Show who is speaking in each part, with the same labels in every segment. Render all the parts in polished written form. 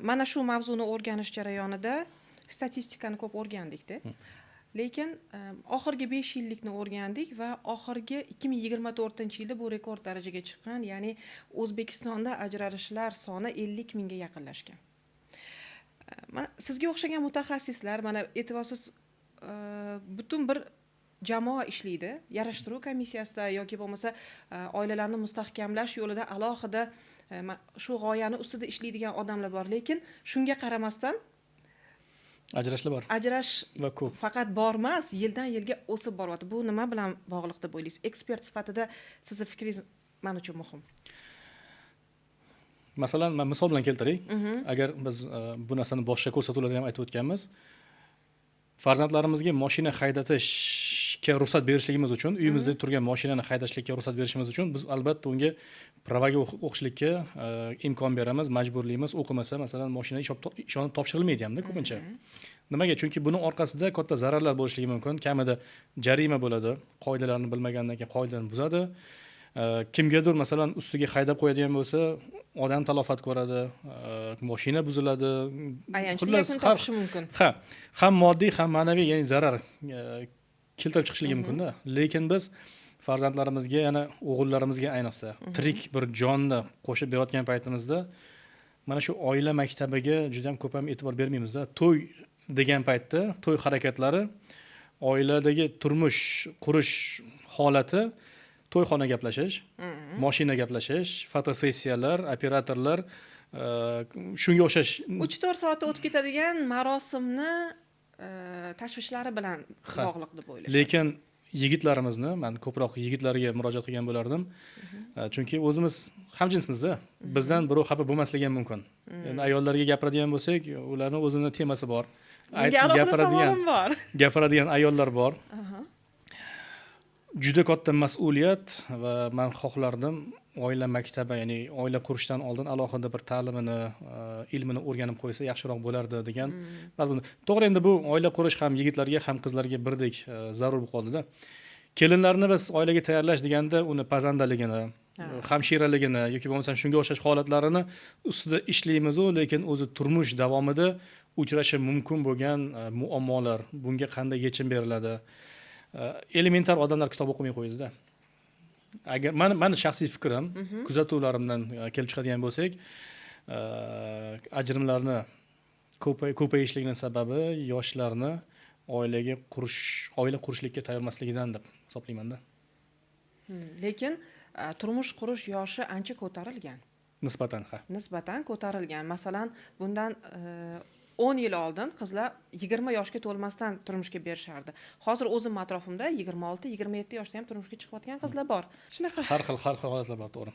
Speaker 1: Mana shu mavzuni o'rganish jarayonida statistikani ko'p o'rgandikda. Lekin oxirgi 5 yillikni o'rgandik va oxirgi 2024-yilda bu rekord darajaga chiqqan, ya'ni O'zbekistonda ajralishlar soni 50 mingga yaqinlashgan. Sizga o'xshagan mutaxassislar, mana e'tiborsiz butun bir jamoa ishlaydi. Yarashtiruv komissiyasida yoki bo'lmasa oilalarni mustahkamlash yo'lida alohida shu g'oyani ustida ishlaydigan odamlar bor, lekin shunga qaramasdan
Speaker 2: ajrashlar bor.
Speaker 1: Ajrash
Speaker 2: va ko'p.
Speaker 1: Faqat bor emas, yildan yilga o'sib boryapti. Bu nima bilan bog'liq deb o'ylaysiz? Ekspert sifatida sizning fikringiz men uchun muhim.
Speaker 2: Masalan, men misol bilan keltiray. Agar biz bu narsani boshqa ko'rsatuvlarda ham aytib o'tganmiz, farzandlarimizga mashina haydatishga ruxsat berishligimiz uchun, uyimizda turgan mashinani haydashlikka ruxsat berishimiz uchun biz albatta unga pravaga o'qishlikka imkon beramiz, majburlaymiz. O'qimasa, masalan, mashina ishonib topshirilmaydi hamda ko'pincha. Nimaga? Chunki buni orqasida katta zararlar bo'lishligi mumkin. Kamida jarima bo'ladi. Qoidalarni bilmagandan keyin qoidalarni buzadi. Kimgadir masalan ustiga haydab qo'yadigan bo'lsa, odam talofat ko'radi, mashina buziladi.
Speaker 1: Ayanchli yakun topishi mumkin.
Speaker 2: Ham moddiy, ham ma'naviy, ya'ni zarar keltirib chiqishligi mumkin-da. Lekin biz farzandlarimizga, yana o'g'illarimizga ayniqsa, tirik bir jonni qo'shib berayotgan paytimizda mana shu oila maktabiga juda ham ko'p ham e'tibor bermaymiz-da. To'y degan paytda to'y harakatlari, oiladagi turmush qurish holati, to'yxona gaplashish, mashina gaplashish, fotosessiyalar, operatorlar, shunga o'xshash
Speaker 1: 3-4 soatda o'tib ketadigan marosimni tashvishlari bilan bog'liq deb o'ylayman.
Speaker 2: Lekin yigitlarimizni, men ko'proq yigitlarga murojaat qilgan bo'lardim. Chunki o'zimiz hamjinsmizda. Bizdan birov xafa bo'lmasligi ham mumkin. Endi ayollarga gapiradigan bo'lsak, ularning o'zining temasi bor. Gapiradigan ayollar bor. Juda katta mas'uliyat va men xohlardim oila maktabi, ya'ni oila qurishdan oldin alohida bir ta'limini, ilmini o'rganib qo'ysa yaxshiroq bo'lardi degan. To'g'ri, endi bu oila qurish ham yigitlarga ham qizlarga birdek zarur bo'lib qoldi-da. Kelinlarni biz oilaga tayyorlash deganda uni pazandaligini, hamshiraligini yoki bo'lmasa shunga o'xshash holatlarini ustida ishlaymiz, lekin o'zi turmush davomida uchrashi mumkin bo'lgan muammolar, bunga qanday yechim beriladi? Elementar odamlar kitob o'qimay qo'ydi-da. Agar meni shaxsiy fikrim, kuzatuvlarimdan kelib chiqadigan bo'lsak, ajrimlarni ko'payishligining sababi yoshlarni oila qurishlikka tayyormasligidan deb hisoblayman-da.
Speaker 1: Lekin turmush qurish yoshi ancha ko'tarilgan.
Speaker 2: Nisbatan
Speaker 1: ko'tarilgan. Masalan, bundan 10 yil oldin qizlar 20 yoshga to'lmasdan turmushga berishardi. Hozir o'zim atrofimda 26-27 yoshda ham turmushga chiqayotgan qizlar bor. Shunaqa
Speaker 2: har xil holatlar bor, to'g'ri.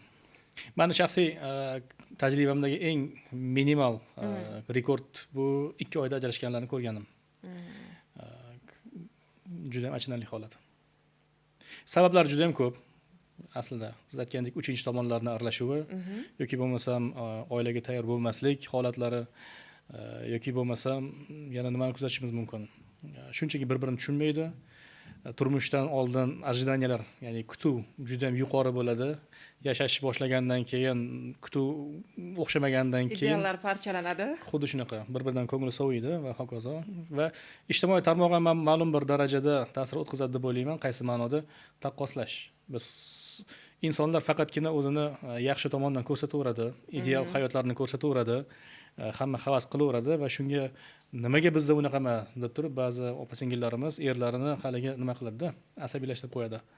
Speaker 2: Meni shaxsiy tajribamdagi eng minimal rekord bu 2 oyda ajrashganlarni ko'rganim. Juda ham achinarli holat. Sabablari juda ham ko'p. Aslida siz aytgandek 3-chi tomonlarning aralashuvi yoki bo'lmasam oilaga tayyor bo'lmaslik holatlari yoki bo'lmasam yana nimani kuzatishimiz mumkin. Shunchaki bir-birini tushunmaydi. Turmushdan oldin ожиданиялар, ya'ni kutuv juda ham yuqori bo'ladi. Yashash boshlagandan keyin kutuv o'xshamagandan keyin
Speaker 1: ideallar parchalanadi.
Speaker 2: Xuddi shunaqa, bir-biridan ko'ngli soviydi va hokazo. Va ijtimoiy tarmoq ham ma'lum bir darajada ta'sir o'tkazadi deb o'ylayman. Qaysi ma'noda? Taqqoslash. Biz insonlar faqatgina o'zini yaxshi tomondan ko'rsataveradi, ideal hayotlarini ko'rsataveradi. Hamma havas qilaveradi va shunga nimaga bizda unaqami deb turib ba'zi opa-singillarimiz erlarini haliga nima qiladi-da, asabiylashtirib qo'yadi.